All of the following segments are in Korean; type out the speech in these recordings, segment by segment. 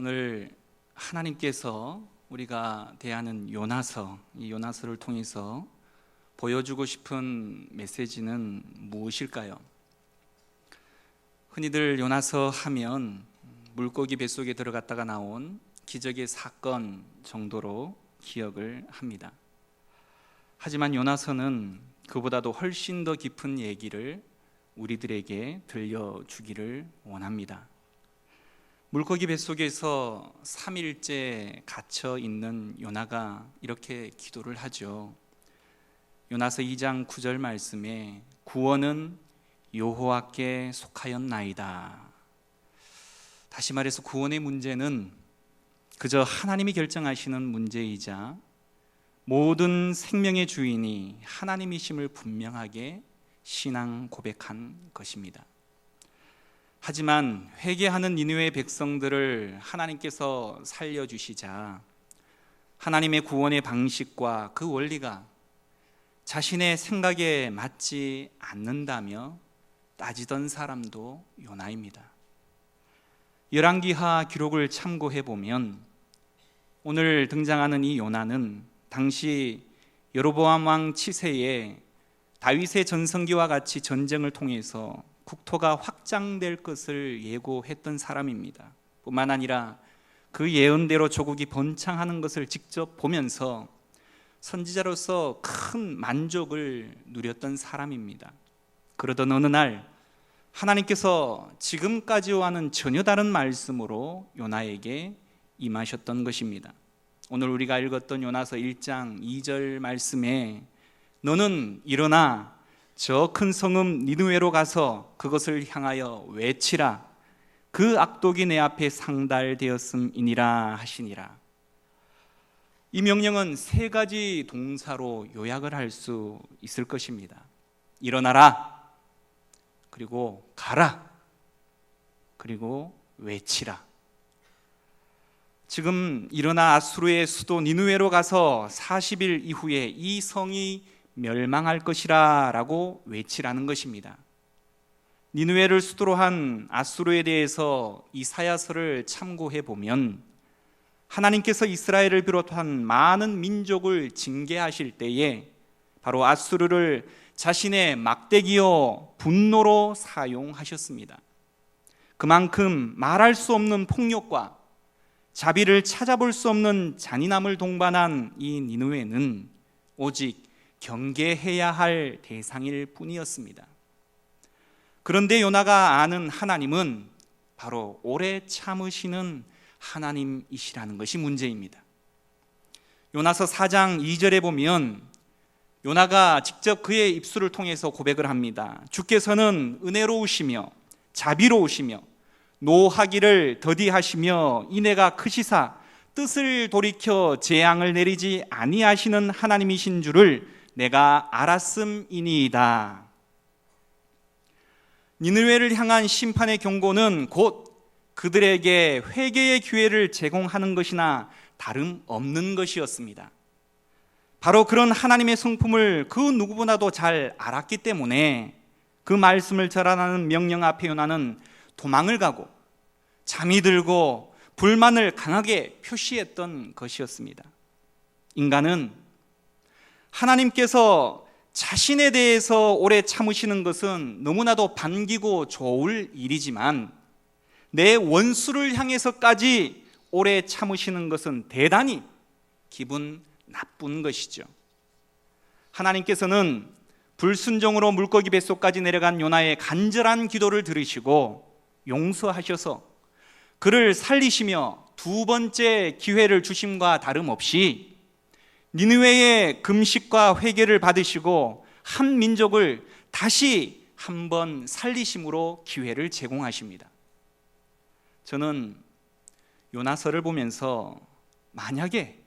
오늘 하나님께서 우리가 대하는 요나서, 이 요나서를 통해서 보여주고 싶은 메시지는 무엇일까요? 흔히들 요나서 하면 물고기 뱃속에 들어갔다가 나온 기적의 사건 정도로 기억을 합니다. 하지만 요나서는 그보다도 훨씬 더 깊은 얘기를 우리들에게 들려주기를 원합니다. 물고기 뱃속에서 3일째 갇혀 있는 요나가 이렇게 기도를 하죠. 요나서 2장 9절 말씀에 구원은 여호와께 속하였나이다. 다시 말해서 구원의 문제는 그저 하나님이 결정하시는 문제이자 모든 생명의 주인이 하나님이심을 분명하게 신앙 고백한 것입니다. 하지만 회개하는 니느웨 백성들을 하나님께서 살려주시자 하나님의 구원의 방식과 그 원리가 자신의 생각에 맞지 않는다며 따지던 사람도 요나입니다. 열왕기하 기록을 참고해 보면 오늘 등장하는 이 요나는 당시 여로보암 왕 치세에 다윗의 전성기와 같이 전쟁을 통해서 국토가 확장될 것을 예고했던 사람입니다. 뿐만 아니라 그 예언대로 조국이 번창하는 것을 직접 보면서 선지자로서 큰 만족을 누렸던 사람입니다. 그러던 어느 날 하나님께서 지금까지와는 전혀 다른 말씀으로 요나에게 임하셨던 것입니다. 오늘 우리가 읽었던 요나서 1장 2절 말씀에 너는 일어나 저 큰 성읍 니느웨로 가서 그것을 향하여 외치라. 그 악독이 내 앞에 상달되었음이니라 하시니라. 이 명령은 세 가지 동사로 요약을 할 수 있을 것입니다. 일어나라, 그리고 가라, 그리고 외치라. 지금 일어나 아수르의 수도 니느웨로 가서 40일 이후에 이 성이 멸망할 것이라 라고 외치라는 것입니다. 니느웨를 수도로 한 아수르에 대해서 이사야서를 참고해 보면 하나님께서 이스라엘을 비롯한 많은 민족을 징계하실 때에 바로 아수르를 자신의 막대기요 분노로 사용하셨습니다. 그만큼 말할 수 없는 폭력과 자비를 찾아볼 수 없는 잔인함을 동반한 이 니느웨는 오직 경계해야 할 대상일 뿐이었습니다. 그런데 요나가 아는 하나님은 바로 오래 참으시는 하나님이시라는 것이 문제입니다. 요나서 4장 2절에 보면 요나가 직접 그의 입술을 통해서 고백을 합니다. 주께서는 은혜로우시며 자비로우시며 노하기를 더디하시며 인애가 크시사 뜻을 돌이켜 재앙을 내리지 아니하시는 하나님이신 줄을 내가 알았음이니이다. 니느웨를 향한 심판의 경고는 곧 그들에게 회개의 기회를 제공하는 것이나 다름없는 것이었습니다. 바로 그런 하나님의 성품을 그 누구보다도 잘 알았기 때문에 그 말씀을 전하는 명령 앞에 요나는 도망을 가고 잠이 들고 불만을 강하게 표시했던 것이었습니다. 인간은 하나님께서 자신에 대해서 오래 참으시는 것은 너무나도 반기고 좋을 일이지만 내 원수를 향해서까지 오래 참으시는 것은 대단히 기분 나쁜 것이죠. 하나님께서는 불순종으로 물고기 뱃속까지 내려간 요나의 간절한 기도를 들으시고 용서하셔서 그를 살리시며 두 번째 기회를 주심과 다름없이 니느웨의 금식과 회개를 받으시고 한 민족을 다시 한번 살리심으로 기회를 제공하십니다. 저는 요나서를 보면서 만약에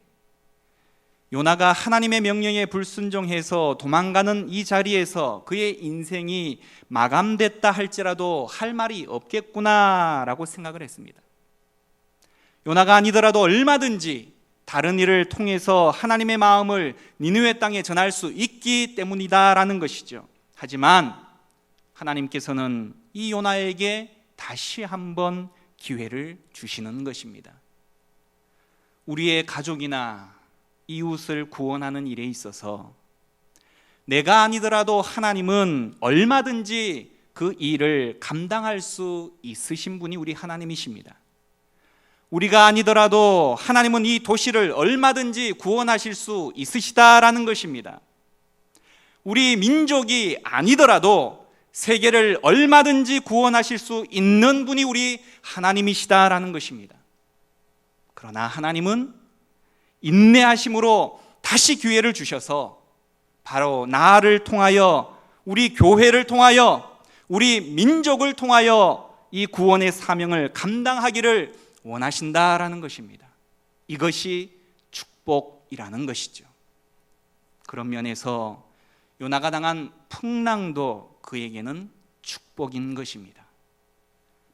요나가 하나님의 명령에 불순종해서 도망가는 이 자리에서 그의 인생이 마감됐다 할지라도 할 말이 없겠구나라고 생각을 했습니다. 요나가 아니더라도 얼마든지 다른 일을 통해서 하나님의 마음을 니느웨 땅에 전할 수 있기 때문이다라는 것이죠. 하지만 하나님께서는 이 요나에게 다시 한번 기회를 주시는 것입니다. 우리의 가족이나 이웃을 구원하는 일에 있어서 내가 아니더라도 하나님은 얼마든지 그 일을 감당할 수 있으신 분이 우리 하나님이십니다. 우리가 아니더라도 하나님은 이 도시를 얼마든지 구원하실 수 있으시다라는 것입니다. 우리 민족이 아니더라도 세계를 얼마든지 구원하실 수 있는 분이 우리 하나님이시다라는 것입니다. 그러나 하나님은 인내하심으로 다시 기회를 주셔서 바로 나를 통하여, 우리 교회를 통하여, 우리 민족을 통하여 이 구원의 사명을 감당하기를 원하신다라는 것입니다. 이것이 축복이라는 것이죠. 그런 면에서 요나가 당한 풍랑도 그에게는 축복인 것입니다.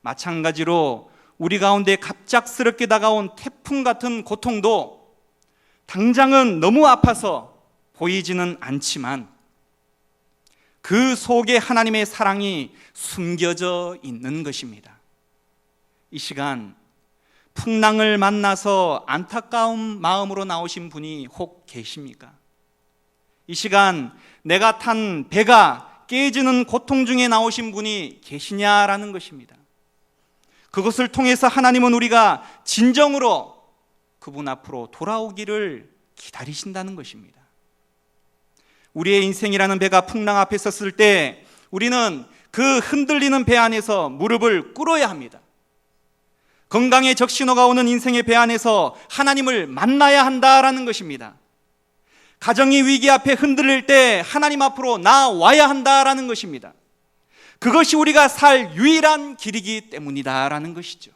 마찬가지로 우리 가운데 갑작스럽게 다가온 태풍 같은 고통도 당장은 너무 아파서 보이지는 않지만 그 속에 하나님의 사랑이 숨겨져 있는 것입니다. 이 시간 풍랑을 만나서 안타까운 마음으로 나오신 분이 혹 계십니까? 이 시간 내가 탄 배가 깨지는 고통 중에 나오신 분이 계시냐라는 것입니다. 그것을 통해서 하나님은 우리가 진정으로 그분 앞으로 돌아오기를 기다리신다는 것입니다. 우리의 인생이라는 배가 풍랑 앞에 섰을 때 우리는 그 흔들리는 배 안에서 무릎을 꿇어야 합니다. 건강의 적신호가 오는 인생의 배 안에서 하나님을 만나야 한다라는 것입니다. 가정이 위기 앞에 흔들릴 때 하나님 앞으로 나와야 한다라는 것입니다. 그것이 우리가 살 유일한 길이기 때문이다라는 것이죠.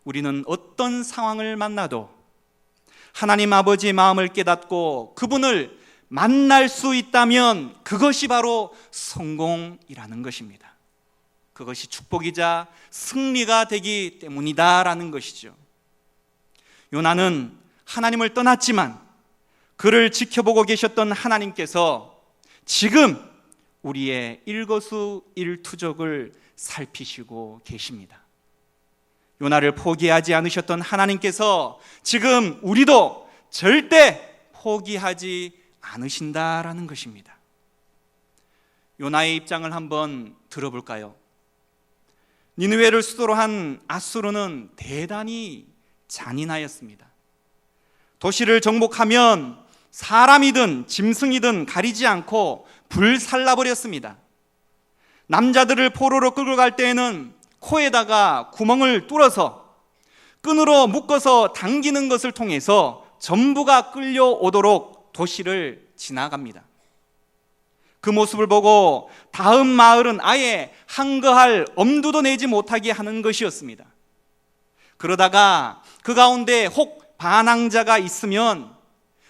우리는 어떤 상황을 만나도 하나님 아버지의 마음을 깨닫고 그분을 만날 수 있다면 그것이 바로 성공이라는 것입니다. 그것이 축복이자 승리가 되기 때문이다라는 것이죠. 요나는 하나님을 떠났지만 그를 지켜보고 계셨던 하나님께서 지금 우리의 일거수일투족을 살피시고 계십니다. 요나를 포기하지 않으셨던 하나님께서 지금 우리도 절대 포기하지 않으신다라는 것입니다. 요나의 입장을 한번 들어볼까요? 니느웨를 수도로 한 아수르는 대단히 잔인하였습니다. 도시를 정복하면 사람이든 짐승이든 가리지 않고 불살라버렸습니다. 남자들을 포로로 끌고 갈 때에는 코에다가 구멍을 뚫어서 끈으로 묶어서 당기는 것을 통해서 전부가 끌려오도록 도시를 지나갑니다. 그 모습을 보고 다음 마을은 아예 항거할 엄두도 내지 못하게 하는 것이었습니다. 그러다가 그 가운데 혹 반항자가 있으면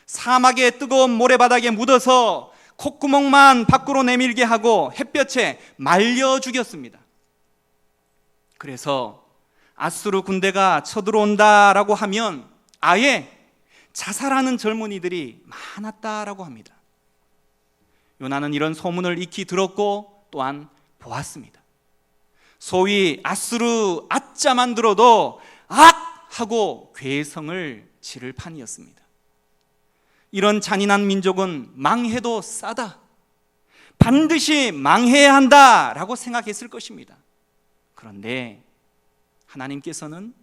사막의 뜨거운 모래바닥에 묻어서 콧구멍만 밖으로 내밀게 하고 햇볕에 말려 죽였습니다. 그래서 아수르 군대가 쳐들어온다라고 하면 아예 자살하는 젊은이들이 많았다라고 합니다. 요나는 이런 소문을 익히 들었고 또한 보았습니다. 소위 아수르 아자만 들어도 악! 하고 괴성을 지를 판이었습니다. 이런 잔인한 민족은 망해도 싸다, 반드시 망해야 한다라고 생각했을 것입니다. 그런데 하나님께서는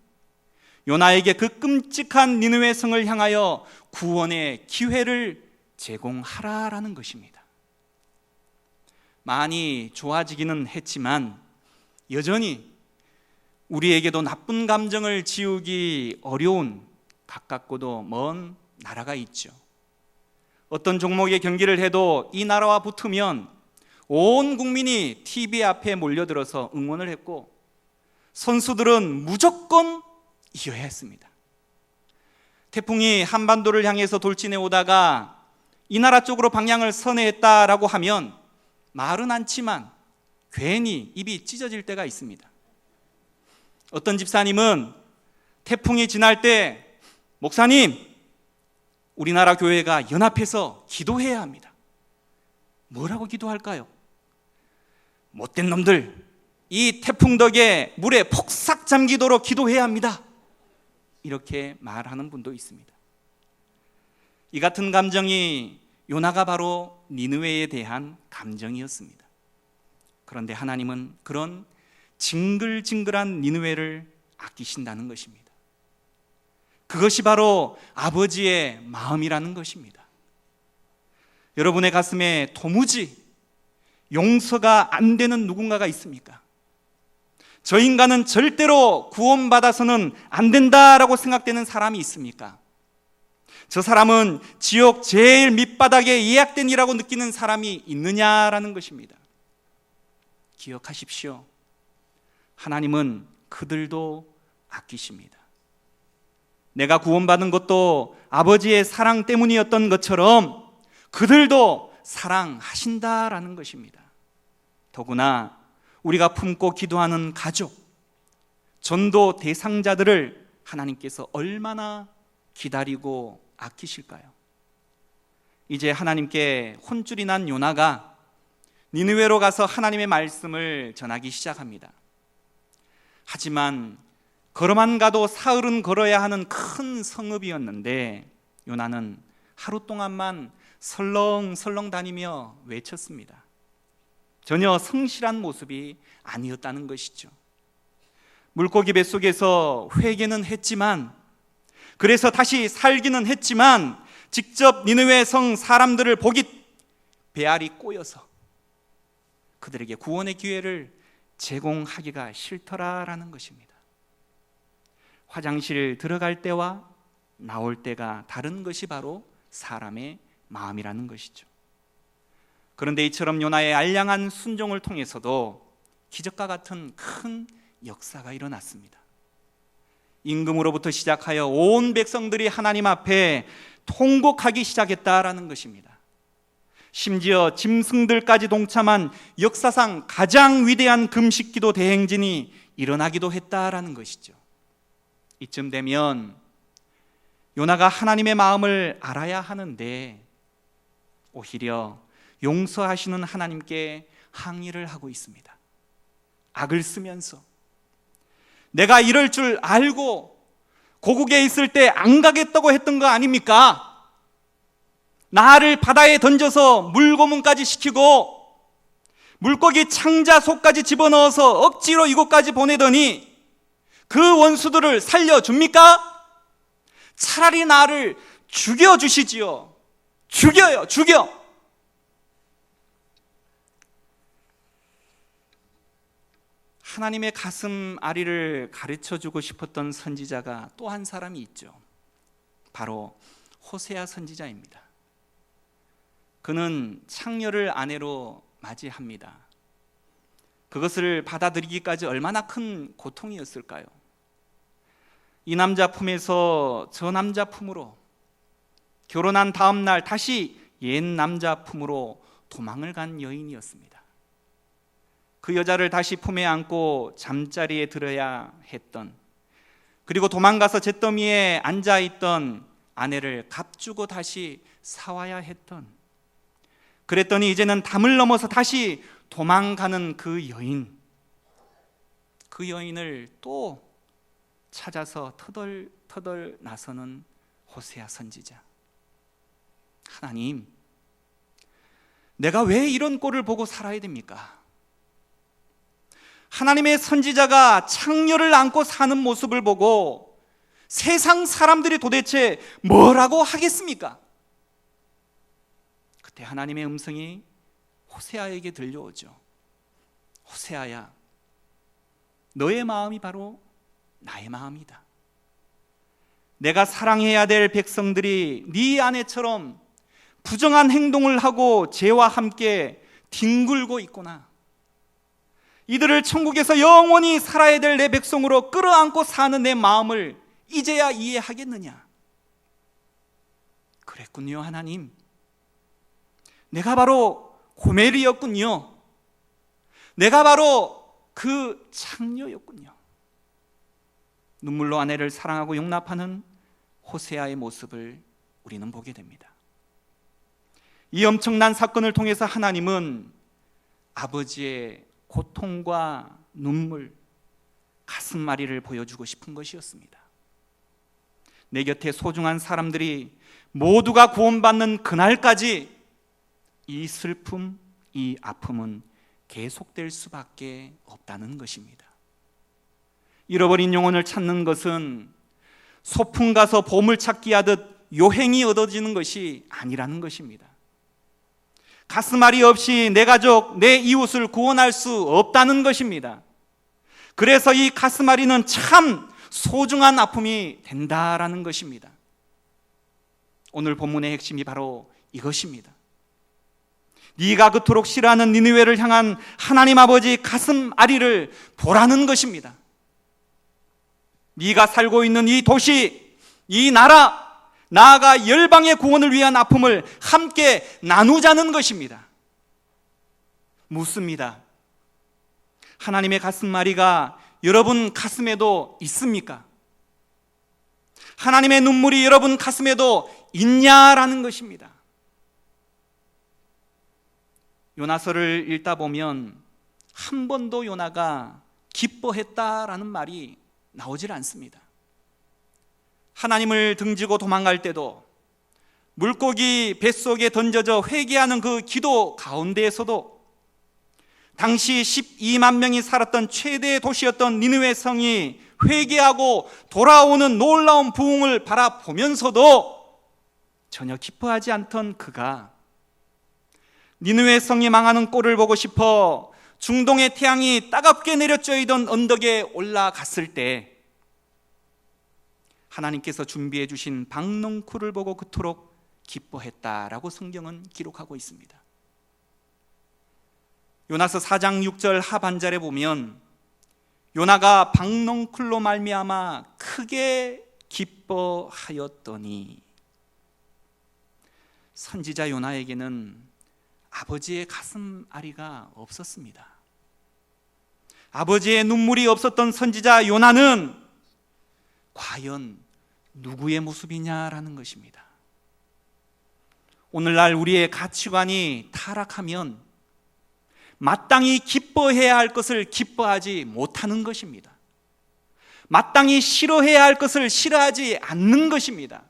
요나에게 그 끔찍한 니느웨 성을 향하여 구원의 기회를 제공하라라는 것입니다. 많이 좋아지기는 했지만 여전히 우리에게도 나쁜 감정을 지우기 어려운 가깝고도 먼 나라가 있죠. 어떤 종목의 경기를 해도 이 나라와 붙으면 온 국민이 TV 앞에 몰려들어서 응원을 했고 선수들은 무조건 이겨야 했습니다. 태풍이 한반도를 향해서 돌진해 오다가 이 나라 쪽으로 방향을 선회했다라고 하면 말은 않지만 괜히 입이 찢어질 때가 있습니다. 어떤 집사님은 태풍이 지날 때 목사님, 우리나라 교회가 연합해서 기도해야 합니다. 뭐라고 기도할까요? 못된 놈들, 이 태풍 덕에 물에 폭삭 잠기도록 기도해야 합니다. 이렇게 말하는 분도 있습니다. 이 같은 감정이 요나가 바로 니느웨에 대한 감정이었습니다. 그런데 하나님은 그런 징글징글한 니느웨를 아끼신다는 것입니다. 그것이 바로 아버지의 마음이라는 것입니다. 여러분의 가슴에 도무지 용서가 안 되는 누군가가 있습니까? 저 인간은 절대로 구원받아서는 안 된다라고 생각되는 사람이 있습니까? 저 사람은 지옥 제일 밑바닥에 예약된 이라고 느끼는 사람이 있느냐라는 것입니다. 기억하십시오. 하나님은 그들도 아끼십니다. 내가 구원받은 것도 아버지의 사랑 때문이었던 것처럼 그들도 사랑하신다라는 것입니다. 더구나 우리가 품고 기도하는 가족, 전도 대상자들을 하나님께서 얼마나 기다리고 아끼실까요? 이제 하나님께 혼쭐이 난 요나가 니느웨로 가서 하나님의 말씀을 전하기 시작합니다. 하지만 걸어만 가도 사흘은 걸어야 하는 큰 성읍이었는데 요나는 하루 동안만 설렁설렁 다니며 외쳤습니다. 전혀 성실한 모습이 아니었다는 것이죠. 물고기 뱃속에서 회개는 했지만, 그래서 다시 살기는 했지만 직접 니느웨 성 사람들을 보기 배알이 꼬여서 그들에게 구원의 기회를 제공하기가 싫더라라는 것입니다. 화장실 들어갈 때와 나올 때가 다른 것이 바로 사람의 마음이라는 것이죠. 그런데 이처럼 요나의 알량한 순종을 통해서도 기적과 같은 큰 역사가 일어났습니다. 임금으로부터 시작하여 온 백성들이 하나님 앞에 통곡하기 시작했다라는 것입니다. 심지어 짐승들까지 동참한 역사상 가장 위대한 금식기도 대행진이 일어나기도 했다라는 것이죠. 이쯤 되면 요나가 하나님의 마음을 알아야 하는데 오히려 용서하시는 하나님께 항의를 하고 있습니다. 악을 쓰면서 내가 이럴 줄 알고 고국에 있을 때 안 가겠다고 했던 거 아닙니까? 나를 바다에 던져서 물고문까지 시키고 물고기 창자 속까지 집어넣어서 억지로 이곳까지 보내더니 그 원수들을 살려줍니까? 차라리 나를 죽여주시지요. 죽여요, 죽여. 하나님의 가슴 아리를 가르쳐주고 싶었던 선지자가 또 한 사람이 있죠. 바로 호세아 선지자입니다. 그는 창녀를 아내로 맞이합니다. 그것을 받아들이기까지 얼마나 큰 고통이었을까요? 이 남자 품에서 저 남자 품으로, 결혼한 다음 날 다시 옛 남자 품으로 도망을 간 여인이었습니다. 그 여자를 다시 품에 안고 잠자리에 들어야 했던, 그리고 도망가서 잿더미에 앉아있던 아내를 값주고 다시 사와야 했던, 그랬더니 이제는 담을 넘어서 다시 도망가는 그 여인을 또 찾아서 터덜터덜 나서는 호세아 선지자. 하나님, 내가 왜 이런 꼴을 보고 살아야 됩니까? 하나님의 선지자가 창녀를 안고 사는 모습을 보고 세상 사람들이 도대체 뭐라고 하겠습니까? 그때 하나님의 음성이 호세아에게 들려오죠. 호세아야, 너의 마음이 바로 나의 마음이다. 내가 사랑해야 될 백성들이 네 아내처럼 부정한 행동을 하고 죄와 함께 뒹굴고 있구나. 이들을 천국에서 영원히 살아야 될 내 백성으로 끌어안고 사는 내 마음을 이제야 이해하겠느냐? 그랬군요, 하나님. 내가 바로 고멜이었군요. 내가 바로 그 창녀였군요. 눈물로 아내를 사랑하고 용납하는 호세아의 모습을 우리는 보게 됩니다. 이 엄청난 사건을 통해서 하나님은 아버지의 고통과 눈물, 가슴앓이를 보여주고 싶은 것이었습니다. 내 곁에 소중한 사람들이 모두가 구원받는 그날까지 이 슬픔, 이 아픔은 계속될 수밖에 없다는 것입니다. 잃어버린 영혼을 찾는 것은 소풍 가서 보물찾기 하듯 요행이 얻어지는 것이 아니라는 것입니다. 가슴앓이 없이 내 가족, 내 이웃을 구원할 수 없다는 것입니다. 그래서 이 가슴앓이는 참 소중한 아픔이 된다라는 것입니다. 오늘 본문의 핵심이 바로 이것입니다. 네가 그토록 싫어하는 니느웨를 향한 하나님 아버지 가슴앓이를 보라는 것입니다. 네가 살고 있는 이 도시, 이 나라, 나아가 열방의 구원을 위한 아픔을 함께 나누자는 것입니다. 묻습니다. 하나님의 가슴앓이가 여러분 가슴에도 있습니까? 하나님의 눈물이 여러분 가슴에도 있냐라는 것입니다. 요나서를 읽다 보면 한 번도 요나가 기뻐했다라는 말이 나오질 않습니다. 하나님을 등지고 도망갈 때도, 물고기 뱃속에 던져져 회개하는 그 기도 가운데에서도, 당시 12만 명이 살았던 최대의 도시였던 니느웨 성이 회개하고 돌아오는 놀라운 부흥을 바라보면서도 전혀 기뻐하지 않던 그가 니느웨 성이 망하는 꼴을 보고 싶어 중동의 태양이 따갑게 내려쬐이던 언덕에 올라갔을 때 하나님께서 준비해 주신 박넝쿨을 보고 그토록 기뻐했다라고 성경은 기록하고 있습니다. 요나서 4장 6절 하반절에 보면 요나가 박넝쿨로 말미암아 크게 기뻐하였더니, 선지자 요나에게는 아버지의 가슴앓이가 없었습니다. 아버지의 눈물이 없었던 선지자 요나는 과연 누구의 모습이냐라는 것입니다. 오늘날 우리의 가치관이 타락하면 마땅히 기뻐해야 할 것을 기뻐하지 못하는 것입니다. 마땅히 싫어해야 할 것을 싫어하지 않는 것입니다.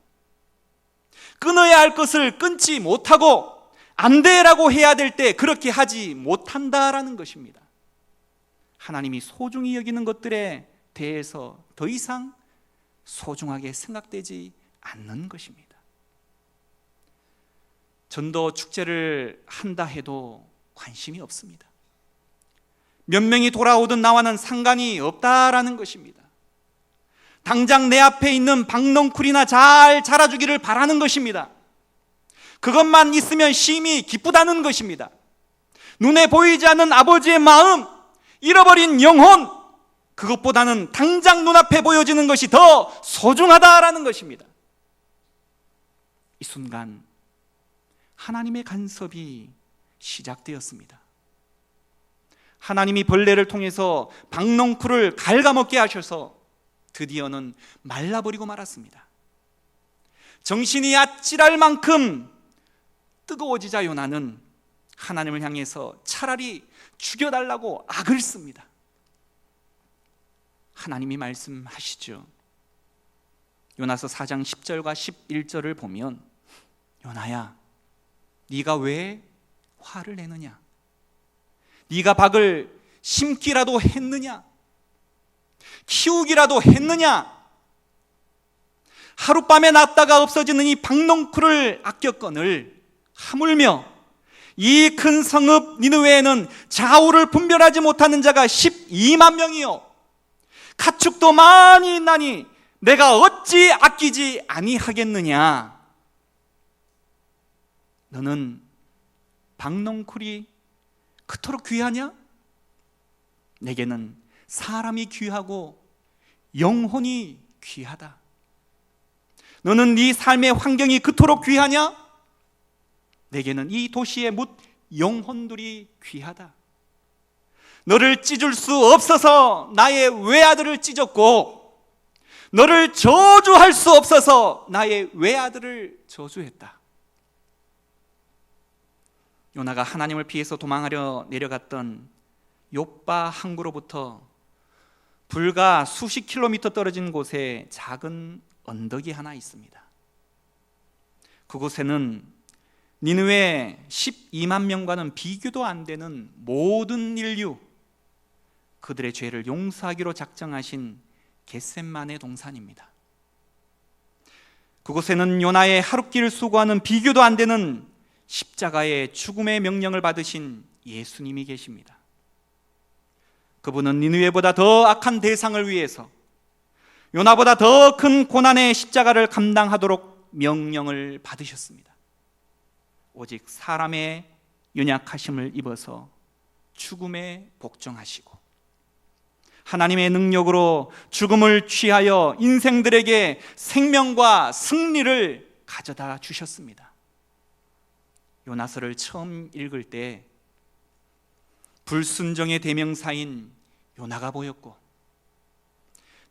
끊어야 할 것을 끊지 못하고 안 돼라고 해야 될 때 그렇게 하지 못한다라는 것입니다. 하나님이 소중히 여기는 것들에 대해서 더 이상 소중하게 생각되지 않는 것입니다. 전도 축제를 한다 해도 관심이 없습니다. 몇 명이 돌아오든 나와는 상관이 없다라는 것입니다. 당장 내 앞에 있는 박넝쿨이나 잘 자라주기를 바라는 것입니다. 그것만 있으면 심히 기쁘다는 것입니다. 눈에 보이지 않는 아버지의 마음, 잃어버린 영혼, 그것보다는 당장 눈앞에 보여지는 것이 더 소중하다라는 것입니다. 이 순간 하나님의 간섭이 시작되었습니다. 하나님이 벌레를 통해서 박넝쿨을 갉아먹게 하셔서 드디어는 말라버리고 말았습니다. 정신이 아찔할 만큼 뜨거워지자 요나는 하나님을 향해서 차라리 죽여달라고 악을 씁니다. 하나님이 말씀하시죠. 요나서 4장 10절과 11절을 보면, 요나야, 네가 왜 화를 내느냐? 네가 박을 심기라도 했느냐? 키우기라도 했느냐? 하룻밤에 났다가 없어지는 이 박넝쿨을 아꼈거늘 하물며 이 큰 성읍 니느웨에는 좌우를 분별하지 못하는 자가 12만 명이요 가축도 많이 있나니 내가 어찌 아끼지 아니하겠느냐? 너는 박넝쿨이 그토록 귀하냐? 내게는 사람이 귀하고 영혼이 귀하다. 너는 네 삶의 환경이 그토록 귀하냐? 내게는 이 도시의 뭇 영혼들이 귀하다. 너를 찢을 수 없어서 나의 외아들을 찢었고, 너를 저주할 수 없어서 나의 외아들을 저주했다. 요나가 하나님을 피해서 도망하려 내려갔던 욥바 항구로부터 불과 수십 킬로미터 떨어진 곳에 작은 언덕이 하나 있습니다. 그곳에는 니느웨 12만 명과는 비교도 안 되는 모든 인류, 그들의 죄를 용서하기로 작정하신 겟셋만의 동산입니다. 그곳에는 요나의 하룻길을 수고하는 비교도 안 되는 십자가의 죽음의 명령을 받으신 예수님이 계십니다. 그분은 니느웨보다 더 악한 대상을 위해서 요나보다 더 큰 고난의 십자가를 감당하도록 명령을 받으셨습니다. 오직 사람의 연약하심을 입어서 죽음에 복종하시고 하나님의 능력으로 죽음을 취하여 인생들에게 생명과 승리를 가져다 주셨습니다. 요나서를 처음 읽을 때 불순종의 대명사인 요나가 보였고,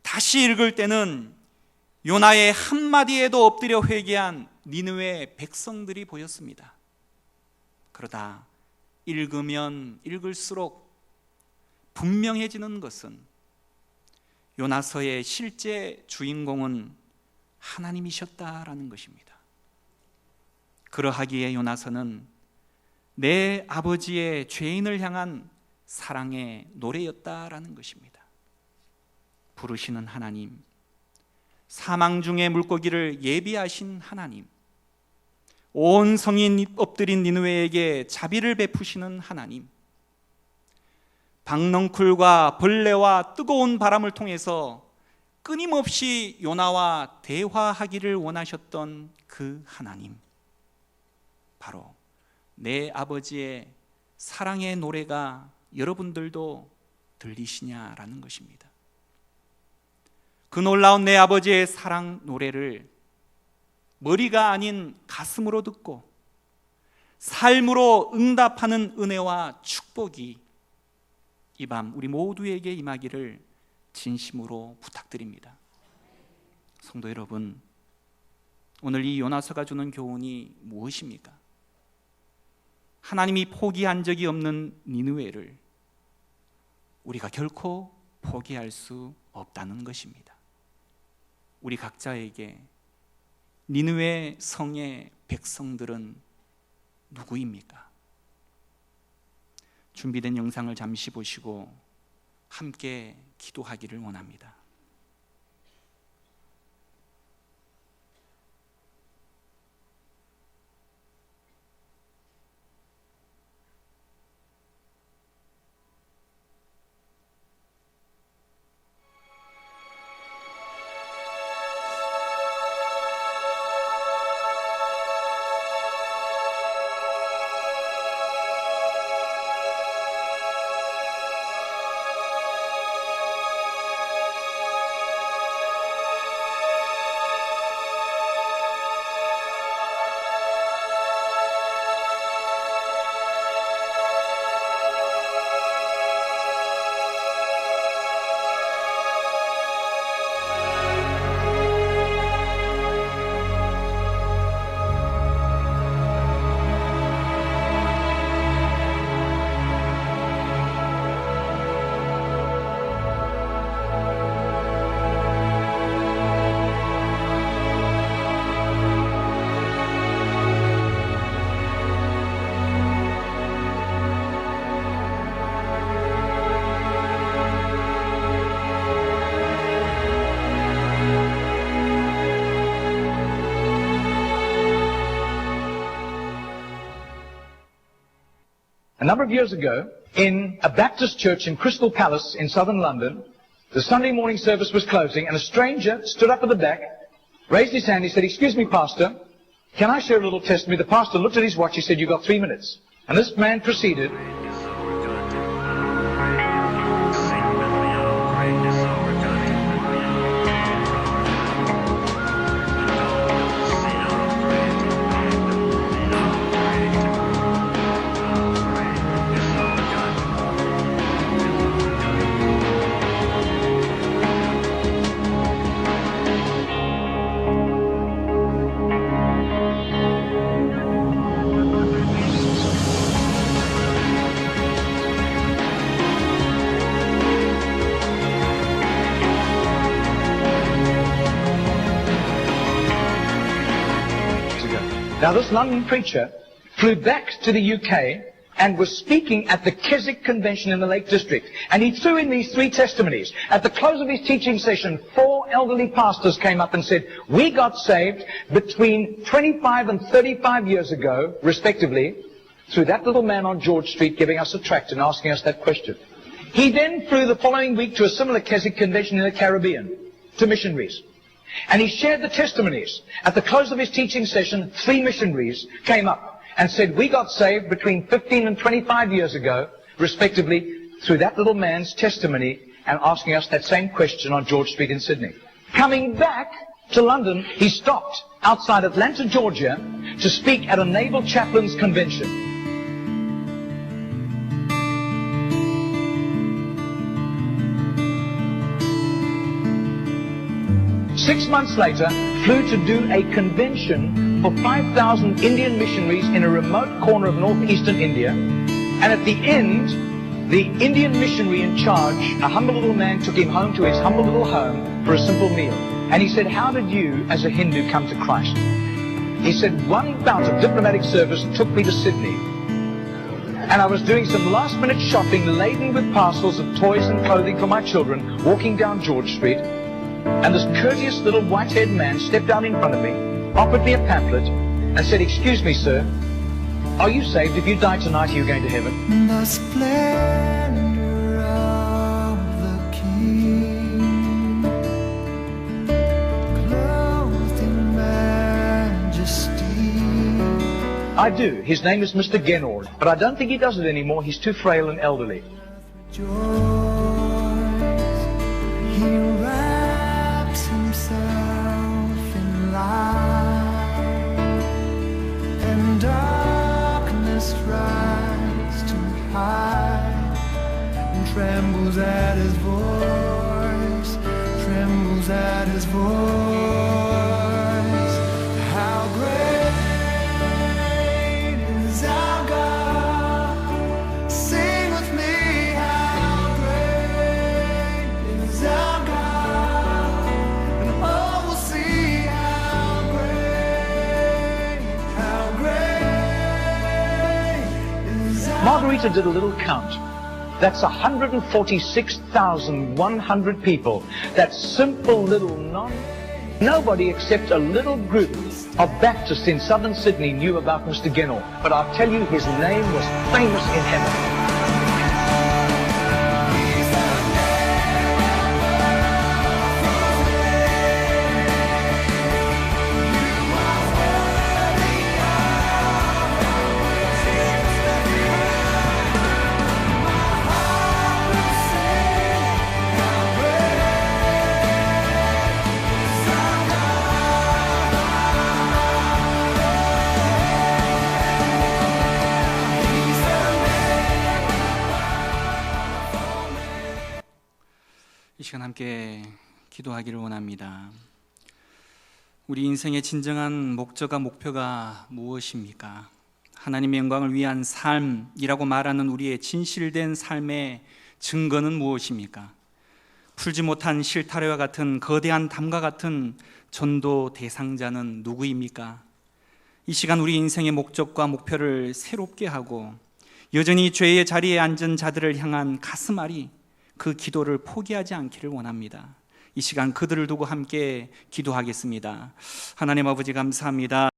다시 읽을 때는 요나의 한마디에도 엎드려 회개한 니느웨 백성들이 보였습니다. 그러다 읽으면 읽을수록 분명해지는 것은 요나서의 실제 주인공은 하나님이셨다라는 것입니다. 그러하기에 요나서는 내 아버지의 죄인을 향한 사랑의 노래였다라는 것입니다. 부르시는 하나님, 사망 중의 물고기를 예비하신 하나님, 온 성이 엎드린 니느웨에게 자비를 베푸시는 하나님, 박넝쿨과 벌레와 뜨거운 바람을 통해서 끊임없이 요나와 대화하기를 원하셨던 그 하나님, 바로 내 아버지의 사랑의 노래가 여러분들도 들리시냐라는 것입니다. 그 놀라운 내 아버지의 사랑 노래를 머리가 아닌 가슴으로 듣고 삶으로 응답하는 은혜와 축복이 이 밤 우리 모두에게 임하기를 진심으로 부탁드립니다. 성도 여러분, 오늘 이 요나서가 주는 교훈이 무엇입니까? 하나님이 포기한 적이 없는 니느웨를 우리가 결코 포기할 수 없다는 것입니다. 우리 각자에게 니느웨 성의 백성들은 누구입니까? 준비된 영상을 잠시 보시고 함께 기도하기를 원합니다. A number of years ago, in a Baptist church in Crystal Palace in southern London, the Sunday morning service was closing, and a stranger stood up at the back, raised his hand, he said, "Excuse me, Pastor, can I share a little testimony?" The pastor looked at his watch, he said, "You've got 3 minutes." And this man proceeded. Now this London preacher flew back to the UK and was speaking at the Keswick Convention in the Lake District. And he threw in these 3 testimonies. At the close of his teaching session, 4 elderly pastors came up and said, we got saved between 25 and 35 years ago, respectively, through that little man on George Street giving us a tract and asking us that question. He then flew the following week to a similar Keswick Convention in the Caribbean, to missionaries. And he shared the testimonies. At the close of his teaching session, 3 missionaries came up and said, we got saved between 15 and 25 years ago, respectively, through that little man's testimony and asking us that same question on George Street in Sydney. Coming back to London, he stopped outside Atlanta, Georgia, to speak at a Naval Chaplains Convention. Six months later, flew to do a convention for 5,000 Indian missionaries in a remote corner of northeastern India. And at the end, the Indian missionary in charge, a humble little man, took him home to his humble little home for a simple meal. And he said, how did you, as a Hindu, come to Christ? He said, one bout of diplomatic service took me to Sydney. And I was doing some last-minute shopping laden with parcels of toys and clothing for my children, walking down George Street. And this courteous little white-haired man stepped down in front of me, offered me a pamphlet, and said, excuse me, sir, are you saved? If you die tonight, are you going to heaven? The splendor of the King, clothed in majesty. I do. His name is Mr. Genord, but I don't think he does it anymore. He's too frail and elderly. Joys, he wraps himself in light, and darkness tries to hide, and trembles at his voice, trembles at his voice. How great is our God? Sing with me, how great is our God? And all will see how great is our God. Margarita did a little count. That's 146,100 people. That simple little nobody except a little group of Baptists in southern Sydney knew about Mr. Genor. But I'll tell you, his name was famous in heaven. 이 시간 함께 기도하기를 원합니다. 우리 인생의 진정한 목적과 목표가 무엇입니까? 하나님의 영광을 위한 삶이라고 말하는 우리의 진실된 삶의 증거는 무엇입니까? 풀지 못한 실타래와 같은 거대한 담과 같은 전도 대상자는 누구입니까? 이 시간 우리 인생의 목적과 목표를 새롭게 하고 여전히 죄의 자리에 앉은 자들을 향한 가슴앓이, 그 기도를 포기하지 않기를 원합니다. 이 시간 그들을 두고 함께 기도하겠습니다. 하나님 아버지 감사합니다.